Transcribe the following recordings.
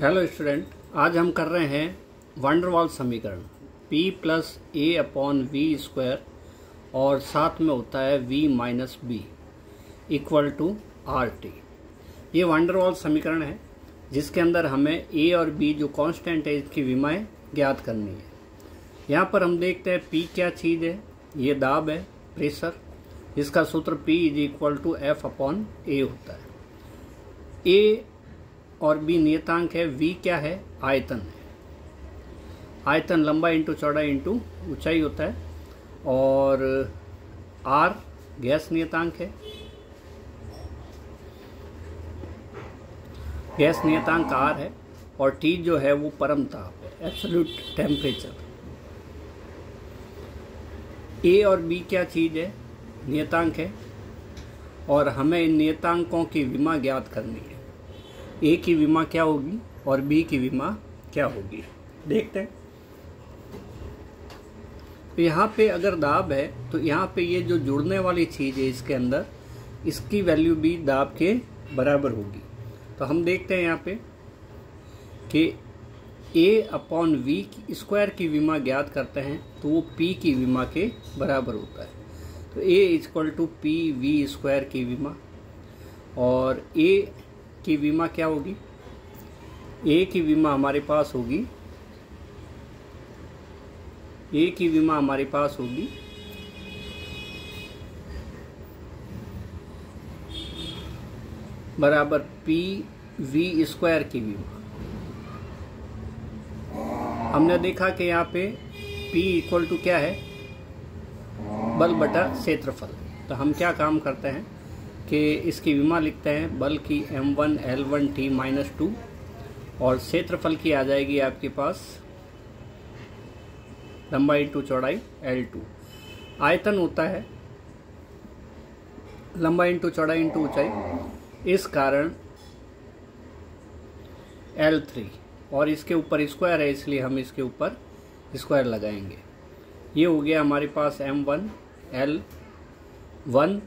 Hello student, आज हम कर रहे हैं वंडरवॉल समीकरण p plus A upon V square और साथ में होता है v minus B equal to R T. ये वंडरवॉल समीकरण है जिसके अंदर हमें a और b जो कांस्टेंट है इसकी विमाएं ज्ञात करनी है। यहाँ पर हम देखते हैं p क्या चीज़ है। ये दाब है, प्रेशर। इसका सूत्र p is equal to F upon A होता है। a और b नियतांक है, v क्या है, आयतन है। आयतन लंबाई इंटू चौड़ाई इंटू ऊंचाई होता है और r गैस नियतांक है। गैस नियतांक r है और T जो है वो परम ताप है, एब्सोल्यूट टेम्परेचर। a और b क्या चीज़ है, नियतांक है और हमें इन नियतांकों की विमा ज्ञात करनी है। ए की विमा क्या होगी और बी की विमा क्या होगी, देखते हैं। तो यहाँ पे अगर दाब है तो यहाँ पे ये जो जुड़ने वाली चीज़ है इसके अंदर, इसकी वैल्यू भी दाब के बराबर होगी। तो हम देखते हैं यहाँ पे कि ए अपॉन वी स्क्वायर की विमा ज्ञात करते हैं तो वो पी की विमा के बराबर होता है। तो A equal to P V square की विमा, और ए की विमा क्या होगी, ए की विमा हमारे पास होगी, ए की विमा हमारे पास होगी बराबर पी वी स्क्वायर की विमा। हमने देखा कि यहाँ पे P इक्वल टू क्या है, बल बटा क्षेत्रफल। तो हम क्या काम करते हैं कि इसकी विमा लिखते हैं बल की m1 L1 T माइनस 2 और क्षेत्रफल की आ जाएगी आपके पास लंबाई इंटू चौड़ाई L2। आयतन होता है लंबाई इंटू चौड़ाई इंटू ऊंचाई, इस कारण L3 और इसके ऊपर स्क्वायर है इसलिए हम इसके ऊपर स्क्वायर लगाएंगे। ये हो गया हमारे पास m1 L1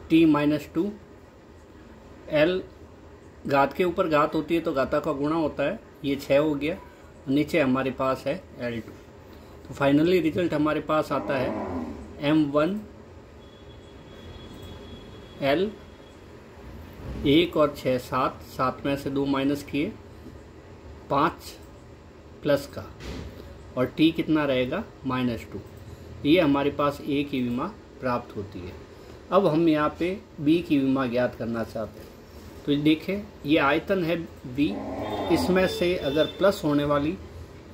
T minus 2 L घात के ऊपर घात होती है तो घाता का गुणा होता है, ये 6 हो गया। नीचे हमारे पास है L2। तो फाइनली रिजल्ट हमारे पास आता है m1 L 1 और 6 7 में से 2 माइनस किए 5 प्लस का, और T कितना रहेगा -2। ये हमारे पास A की विमा प्राप्त होती है। अब हम यहाँ पे B की विमा ज्ञात करना चाहते हैं। तो देखें, ये आयतन है B, इसमें से अगर प्लस होने वाली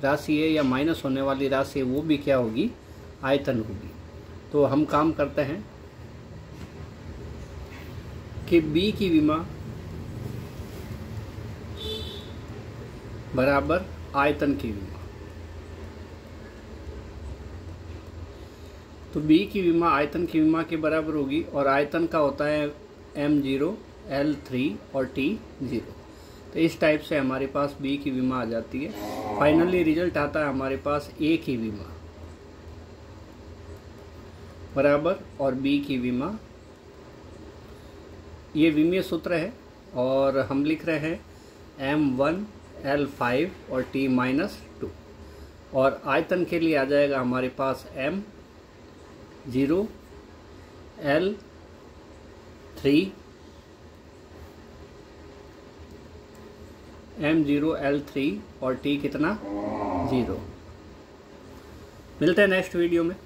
राशि है या माइनस होने वाली राशि है वो भी क्या होगी, आयतन होगी। तो हम काम करते हैं कि B की विमा बराबर आयतन की विमा। तो B की विमा आयतन की विमा के बराबर होगी और आयतन का होता है m0 L3 और T0। तो इस टाइप से हमारे पास B की विमा आ जाती है। फाइनली रिजल्ट आता है हमारे पास A की विमा बराबर और B की विमा। ये विमीय सूत्र है और हम लिख रहे हैं m1 L5 और T माइनस 2, और आयतन के लिए आ जाएगा हमारे पास m0 L3 और T कितना 0। मिलते हैं नेक्स्ट वीडियो में।